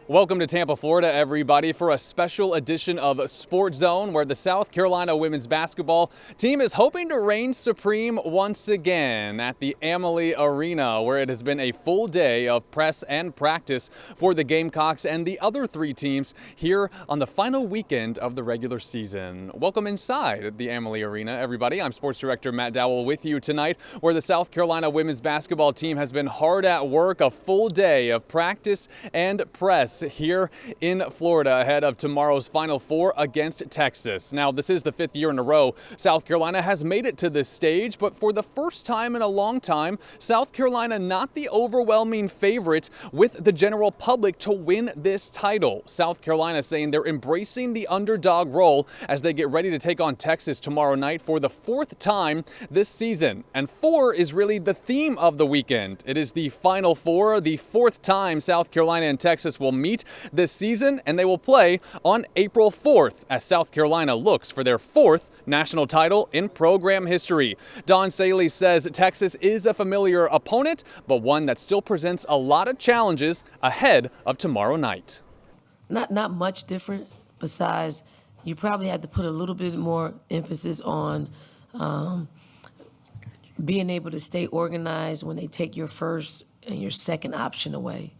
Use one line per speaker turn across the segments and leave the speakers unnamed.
Welcome to Tampa, Florida, everybody, for a special edition of Sports Zone, where the South Carolina women's basketball team is hoping to reign supreme once again at the Maliah Arena, where it has been a full day of press and practice for the Gamecocks and the other three teams here on the final weekend of the regular season. Welcome inside the Maliah Arena, everybody. I'm Sports Director Matt Dowell with you tonight, where the South Carolina women's basketball team has been hard at work, a full day of practice and press here in Florida ahead of tomorrow's Final Four against Texas. Now, this is the fifth year in a row South Carolina has made it to this stage, but for the first time in a long time, South Carolina not the overwhelming favorite with the general public to win this title. South Carolina saying they're embracing the underdog role as they get ready to take on Texas tomorrow night for the fourth time this season. And four is really the theme of the weekend. It is the Final Four, the fourth time South Carolina and Texas will meet this season, and they will play on April 4th as South Carolina looks for their fourth national title in program history. Don Staley says Texas is a familiar opponent, but one that still presents a lot of challenges ahead of tomorrow night.
Not much different, besides you probably have to put a little bit more emphasis on being able to stay organized when they take your first and your second option away.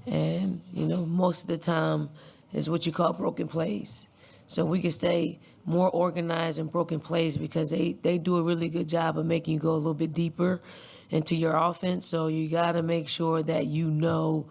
And, most of the time is what you call broken plays. So we can stay more organized in broken plays because they do a really good job of making you go a little bit deeper into your offense. So you got to make sure that you know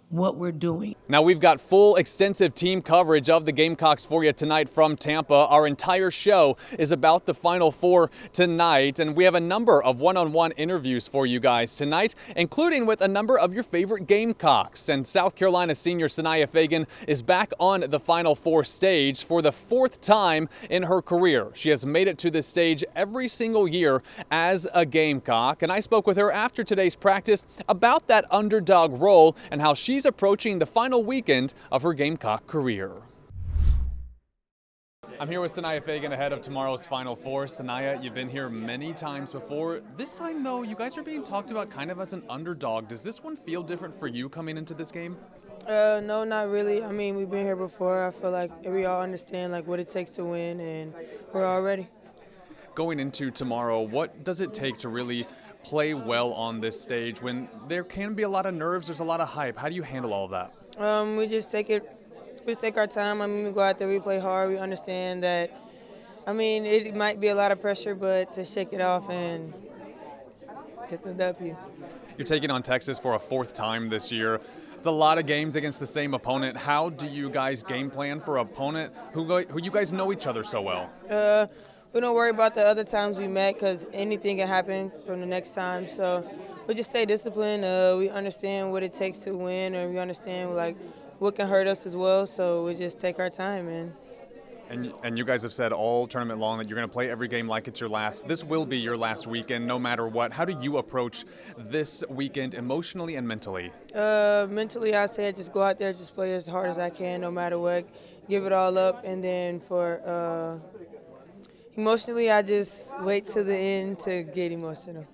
what we're doing.
Now, we've got full extensive team coverage of the Gamecocks for you tonight from Tampa. Our entire show is about the Final Four tonight, and we have a number of one-on-one interviews for you guys tonight, including with a number of your favorite Gamecocks. And South Carolina senior Sania Feagin is back on the Final Four stage for the fourth time in her career. She has made it to this stage every single year as a Gamecock, and I spoke with her after today's practice about that underdog role and how she's approaching the final weekend of her Gamecock career. I'm here with Sania Feagin ahead of tomorrow's Final Four. Sania, you've been here many times before. This time, though, you guys are being talked about kind of as an underdog. Does this one feel different for you coming into this game?
No, not really. I mean, we've been here before. I feel like we all understand what it takes to win, and we're all ready.
Going into tomorrow, what does it take to really play well on this stage when there can be a lot of nerves, there's a lot of hype? How do you handle all of that?
We just take our time. I mean, we go out there, we play hard. We understand that, it might be a lot of pressure, but to shake it off and get the W.
You're taking on Texas for a fourth time this year. It's a lot of games against the same opponent. How do you guys game plan for an opponent who you guys know each other so well?
We don't worry about the other times we met because anything can happen from the next time. So we just stay disciplined. We understand what it takes to win, or we understand what can hurt us as well. So we just take our time, man.
And you guys have said all tournament long that you're going to play every game like it's your last. This will be your last weekend, no matter what. How do you approach this weekend emotionally and mentally?
Mentally, I said just go out there, just play as hard as I can, no matter what. Give it all up, and then for emotionally, I just wait till the end to get emotional.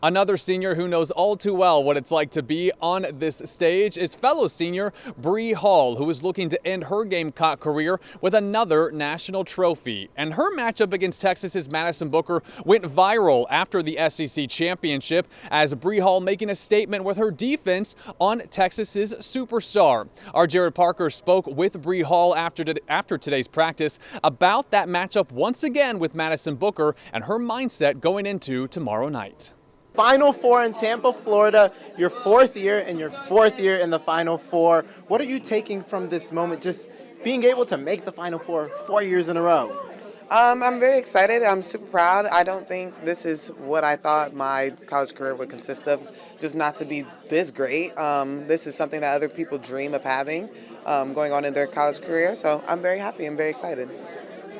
Another senior who knows all too well what it's like to be on this stage is fellow senior Bree Hall, who is looking to end her Gamecock career with another national trophy. And her matchup against Texas's Madison Booker went viral after the SEC championship, as Bree Hall making a statement with her defense on Texas's superstar. Our Jared Parker spoke with Bree Hall after today's practice about that matchup once again with Madison Booker and her mindset going into tomorrow night.
Final Four in Tampa, Florida, your fourth year and your fourth year in the Final Four. What are you taking from this moment, just being able to make the Final Four 4 years in a row?
I'm very excited. I'm super proud. I don't think this is what I thought my college career would consist of, just not to be this great. This is something that other people dream of having going on in their college career. So I'm very happy and very excited.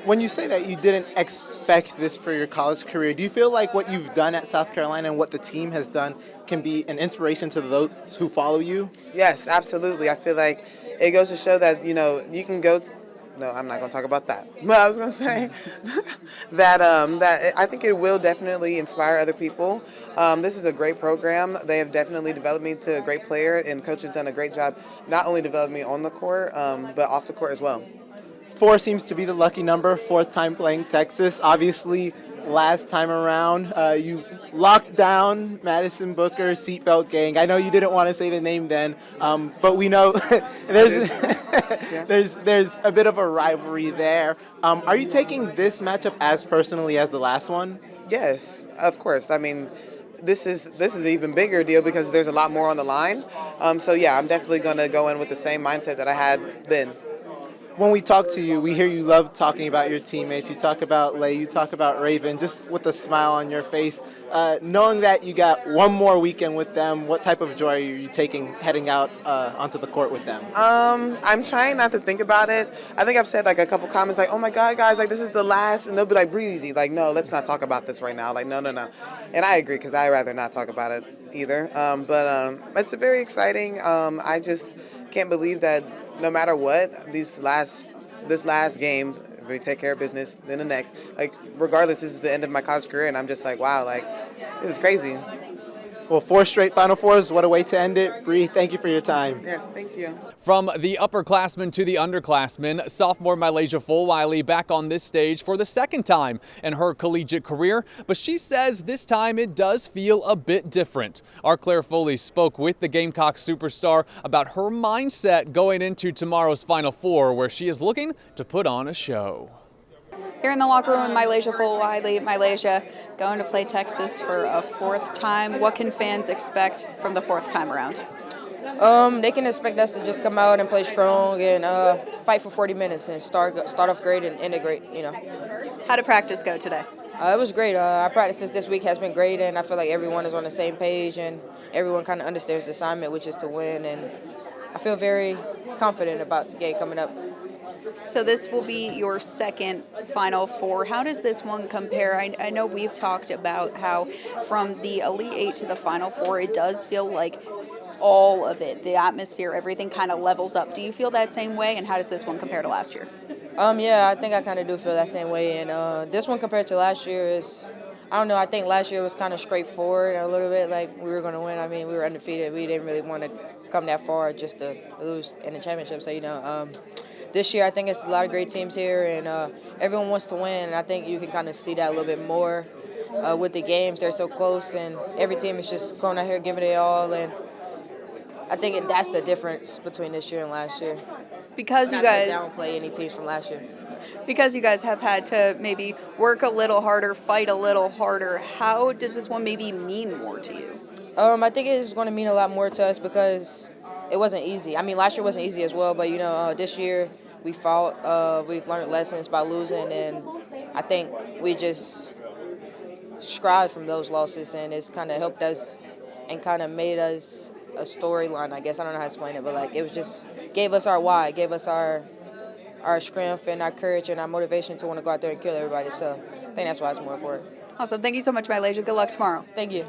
When you say that you didn't expect this for your college career, do you feel like what you've done at South Carolina and what the team has done can be an inspiration to those who follow you?
Yes, absolutely. I feel like it goes to show that, you can go no, I'm not going to talk about that. But I was going to say that I think it will definitely inspire other people. This is a great program. They have definitely developed me to a great player, and coach has done a great job not only developing me on the court, but off the court as well.
4 seems to be the lucky number, 4th time playing Texas. Obviously, last time around, you locked down Madison Booker, Seatbelt Gang. I know you didn't want to say the name then, but we know there's a bit of a rivalry there. Are you taking this matchup as personally as the last one?
Yes, of course. I mean, this is an even bigger deal because there's a lot more on the line. So yeah, I'm definitely going to go in with the same mindset that I had then.
When we talk to you, we hear you love talking about your teammates. You talk about Lay, you talk about Raven, just with a smile on your face. Knowing that you got one more weekend with them, what type of joy are you taking heading out onto the court with them?
I'm trying not to think about it. I think I've said like a couple comments like, oh my God, guys, like this is the last, and they'll be like, breathe easy. Like, no, let's not talk about this right now. Like, no. And I agree because I'd rather not talk about it either. But it's very exciting. I just can't believe that no matter what, this last game, if we take care of business, then the next, like regardless, this is the end of my college career, and I'm just like, wow, like this is crazy.
Well, 4 straight Final Fours, what a way to end it. Bree, thank you for your time.
Yes, thank you.
From the upperclassmen to the underclassmen, sophomore Maliah Fulwiley back on this stage for the second time in her collegiate career, but she says this time it does feel a bit different. Our Claire Foley spoke with the Gamecocks superstar about her mindset going into tomorrow's Final Four, where she is looking to put on a show.
Here in the locker room with Maliah Fulwiley. Maliah, going to play Texas for a 4th time. What can fans expect from the 4th time around?
They can expect us to just come out and play strong and fight for 40 minutes and start off great and end it great, you know.
How did practice go today?
It was great. Our practice this week has been great, and I feel like everyone is on the same page and everyone kind of understands the assignment, which is to win. And I feel very confident about the game coming up.
So this will be your second Final Four. How does this one compare? I know we've talked about how from the Elite Eight to the Final Four, it does feel like all of it, the atmosphere, everything kind of levels up. Do you feel that same way, and how does this one compare to last year?
Yeah, I think I kind of do feel that same way. And this one compared to last year is, I don't know, I think last year was kind of straightforward a little bit, like we were going to win. I mean, we were undefeated. We didn't really want to come that far just to lose in the championship. So, you know, this year I think it's a lot of great teams here, and everyone wants to win. And I think you can kind of see that a little bit more with the games. They're so close, and every team is just going out here giving it all. And I think that's the difference between this year and last year.
Because you guys
downplay any teams from last year.
Because you guys have had to maybe work a little harder, fight a little harder, how does this one maybe mean more to you?
I think it's going to mean a lot more to us because it wasn't easy. I mean, last year wasn't easy as well, but, you know, this year we fought. We've learned lessons by losing, and I think we just strived from those losses, and it's kind of helped us and kind of made us a storyline, I guess. I don't know how to explain it, but, like, it was just gave us our why, gave us our strength and our courage and our motivation to want to go out there and kill everybody. So I think that's why it's more important.
Awesome. Thank you so much, Maliah. Good luck tomorrow.
Thank you.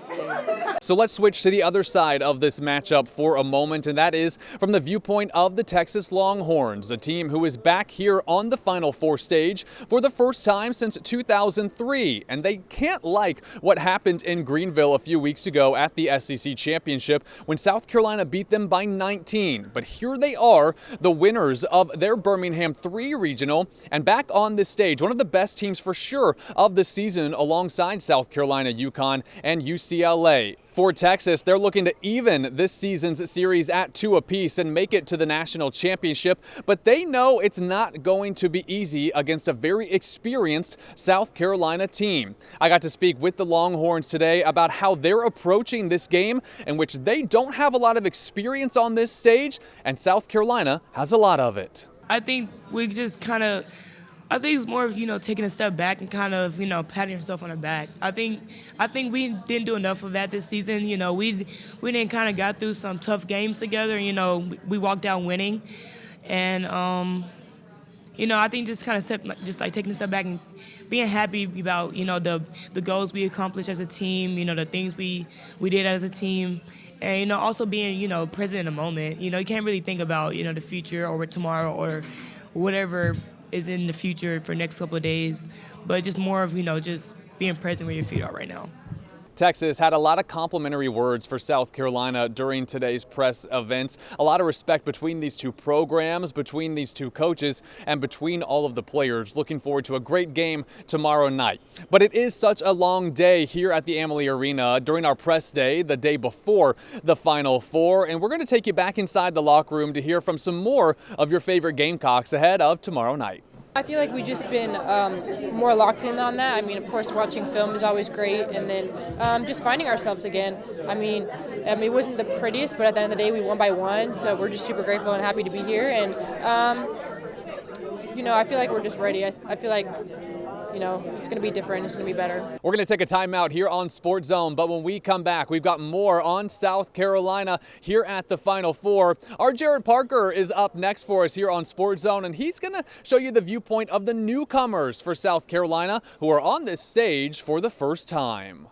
So let's switch to the other side of this matchup for a moment, and that is from the viewpoint of the Texas Longhorns, a team who is back here on the Final Four stage for the first time since 2003. And they can't like what happened in Greenville a few weeks ago at the SEC Championship when South Carolina beat them by 19. But here they are, the winners of their Birmingham 3 regional, and back on this stage, one of the best teams for sure of the season alongside South Carolina, UConn, and UCLA. For Texas, they're looking to even this season's series at 2 apiece and make it to the national championship, but they know it's not going to be easy against a very experienced South Carolina team. I got to speak with the Longhorns today about how they're approaching this game, in which they don't have a lot of experience on this stage, and South Carolina has a lot of it.
I think we just I think it's more of, you know, taking a step back and kind of, you know, patting yourself on the back. I think we didn't do enough of that this season. You know, we didn't kind of got through some tough games together. You know, we walked out winning, and you know, I think just kind of taking a step back and being happy about, you know, the goals we accomplished as a team. You know, the things we did as a team. And, you know, also being, you know, present in the moment. You know, you can't really think about, you know, the future or tomorrow or whatever is in the future for next couple of days, but just more of, just being present where your feet are right now.
Texas had a lot of complimentary words for South Carolina during today's press events. A lot of respect between these two programs, between these two coaches, and between all of the players. Looking forward to a great game tomorrow night. But it is such a long day here at the Amalie Arena during our press day, the day before the Final Four. And we're going to take you back inside the locker room to hear from some more of your favorite Gamecocks ahead of tomorrow night.
I feel like we've just been more locked in on that. I mean, of course, watching film is always great, and then just finding ourselves again. I mean, it wasn't the prettiest, but at the end of the day, we won by 1, so we're just super grateful and happy to be here. And, I feel like we're just ready. I feel like, it's going to be different. It's going to be better.
We're going to take a timeout here on Sports Zone, but when we come back, we've got more on South Carolina here at the Final Four. Our Jared Parker is up next for us here on Sports Zone, and he's going to show you the viewpoint of the newcomers for South Carolina who are on this stage for the first time.